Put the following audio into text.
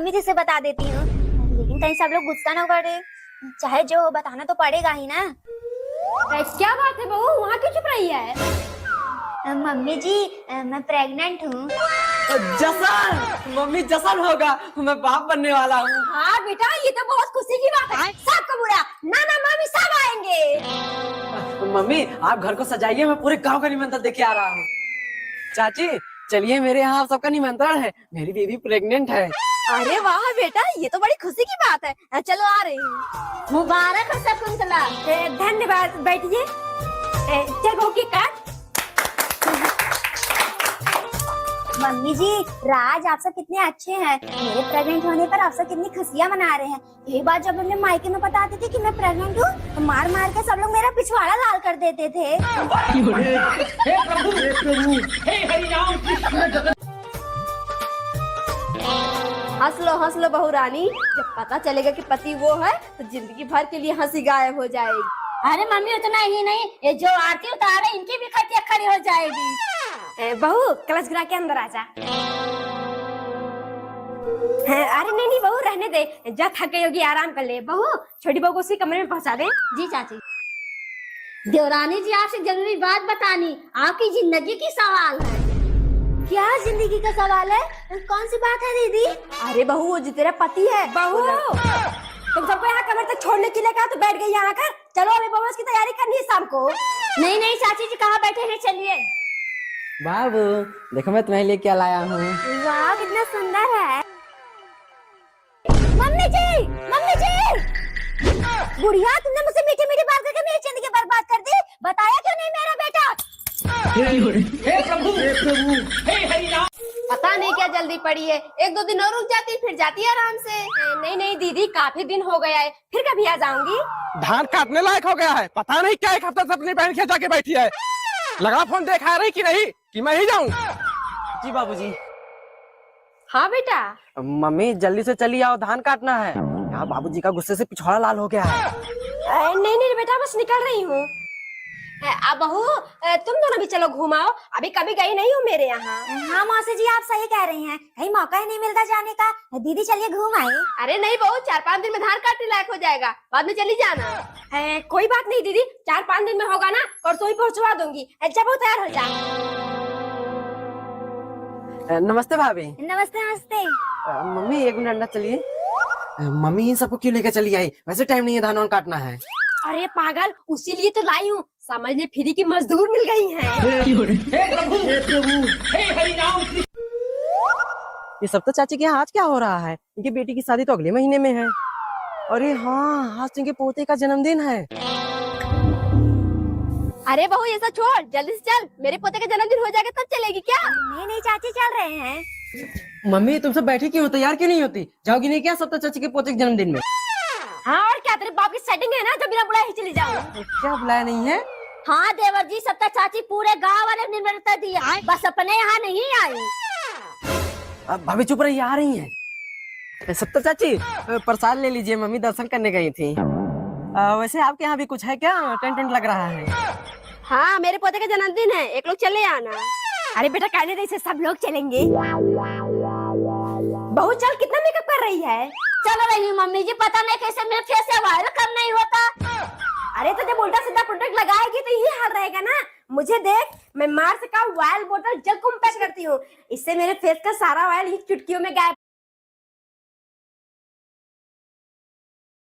बदतमीजी से बता देती हूँ, लेकिन कहीं सब लोग गुस्सा ना करे। चाहे जो हो, बताना तो पड़ेगा ही ना। क्या बात है बहू, वहाँ क्यों चुप रही है? मम्मी जी, मैं प्रेग्नेंट हूँ। जसन, मम्मी जसन होगा, मैं बाप बनने वाला हूँ। हाँ बेटा, ये तो बहुत खुशी की बात है। सबको बुला, नाना मामी सब आएंगे। मम्मी आप घर को सजाइए, मैं पूरे गांव का निमंत्रण देके आ रहा हूँ। चाची चलिए, मेरे यहाँ आप सबका निमंत्रण है, मेरी बेबी प्रेग्नेंट है। अरे वाह बेटा, ये तो बड़ी खुशी की बात है। चलो आ रही हूँ। मुबारक हो शकुंतला। धन्यवाद, बैठिए। चल बहू की काट। मम्मी जी, राज आप सब कितने अच्छे हैं। मेरे प्रेग्नेंट होने पर आप सब कितनी खुशियाँ मना रहे हैं। यही बात जब हमने मायके में बताते थे कि मैं प्रेग्नेंट हूँ, तो मार मार के सब लोग मेरा पिछवाड़ा लाल कर देते थे। हंस लो बहू रानी, जब पता चलेगा कि पति वो है तो जिंदगी भर के लिए हंसी गायब हो जाएगी। अरे मम्मी, उतना ही नहीं, ये जो आरती उतारे इनकी भी खटिया खड़ी हो जाएगी। बहू कलश गिरा के अंदर आ जा। अरे नहीं बहू, रहने दे, जा थक गई होगी, आराम कर ले। बहू छोटी बहू को उसके कमरे में पहुंचा दे। जी चाची। देवरानी जी, आपसे जरूरी बात बतानी, आपकी जिंदगी की सवाल है। क्या जिंदगी का सवाल है? कौन सी बात है दीदी? अरे बहू, वो जो तेरा पति है। बहू तुम सबको यहाँ कमरे तक छोड़ने के लिए कहा तो बैठ गई यहाँ आकर। चलो अभी बहू की तैयारी करनी है शाम को। नहीं नहीं चाची जी, कहाँ बैठे हैं, चलिए। बाबू देखो, मैं तुम्हें लिए क्या लाया हूँ। वाह, कितना सुंदर है। मम्मी जी, बुढ़िया, तुमने मुझसे मीठी मीठी बात करके मेरी जिंदगी बर्बाद कर दी। बताया क्यों नहीं मेरा बेटा? पता नहीं क्या जल्दी पड़ी है, एक दो दिन और रुक जाती फिर जाती आराम से। नहीं दीदी, काफी दिन हो गया है, फिर कभी आ जाऊंगी। धान काटने लायक हो गया है, पता नहीं क्या एक हफ्ते से अपनी बहन के जाके बैठी है। लगा फोन देखा रही कि नहीं कि मैं ही जाऊं? जी बाबूजी। हाँ बेटा। मम्मी जल्दी से चली आओ, धान काटना है। यहाँ बाबूजी का गुस्से से पिछवाड़ा लाल हो गया है। नहीं बेटा, बस निकल रही हूँ। अब बहू तुम दोनों भी चलो घुमाओ, अभी कभी गई नहीं हूँ मेरे यहाँ। हाँ मौसी जी, आप सही कह रही हैं, कहीं मौका ही नहीं मिलता जाने का। दीदी चलिए घूम आए। अरे नहीं बहू, 4-5 दिन में धान काटने लायक हो जाएगा, बाद में चली जाना। कोई बात नहीं दीदी, 4-5 दिन में होगा ना, परसों ही पहुँचवा दूंगी। जब वो तैयार हो जाए। नमस्ते भाभी। नमस्ते नमस्ते। मम्मी 1 मिनट अंदर चलिए। मम्मी इन सबको क्यों लेकर चली आई? वैसे टाइम नहीं है, धान वान काटना है। अरे पागल, उसी लिए तो लाई हूँ, समझ ले फ्री की मजदूर मिल गई है। ये सब तो चाची के यहाँ आज क्या हो रहा है? इनकी बेटी की शादी तो अगले महीने में है। अरे हाँ, आज इनके पोते का जन्मदिन है। अरे बहू ये सब छोड़, जल्दी से चल, मेरे पोते का जन्मदिन हो जाएगा तब चलेगी क्या? नहीं चाची, चल रहे हैं। मम्मी तुम सब बैठी क्यों हो? तैयार क्यों नहीं होती? जाओगी नहीं क्या सब तो चाची के पोते के जन्मदिन में? हाँ और क्या, तेरे बाप की सेटिंग है ना, जब बिना बुलाए ही चली जाऊँ। क्या बुलाया नहीं है? हाँ देवर जी, सबका चाची पूरे गांव वाले निमंत्रण दिया, बस अपने यहाँ नहीं आई। अब भाभी चुप रही, आ रही है। सत्ता चाची प्रसाद ले लीजिए, मम्मी दर्शन करने गई थी। वैसे आपके यहाँ भी कुछ है क्या? टेंट लग रहा है। हाँ मेरे पोते का जन्मदिन है, एक लोग चले आना। अरे बेटा कहने दे, इसे सब लोग चलेंगे। बहू चल, कितना मेकअप कर रही है? चल रही हूँ मम्मी जी, पता नहीं कैसे मेरे फेस से वायरल कम नहीं होता। अरे तो जब उल्टा सीधा प्रोडक्ट लगाएगी तो ये हाल रहेगा ना। मुझे देख, मैं मार्स का ऑयल बोतल जल को पैक करती हूँ, इससे मेरे फेस का सारा ऑयल चुटकियों में गायब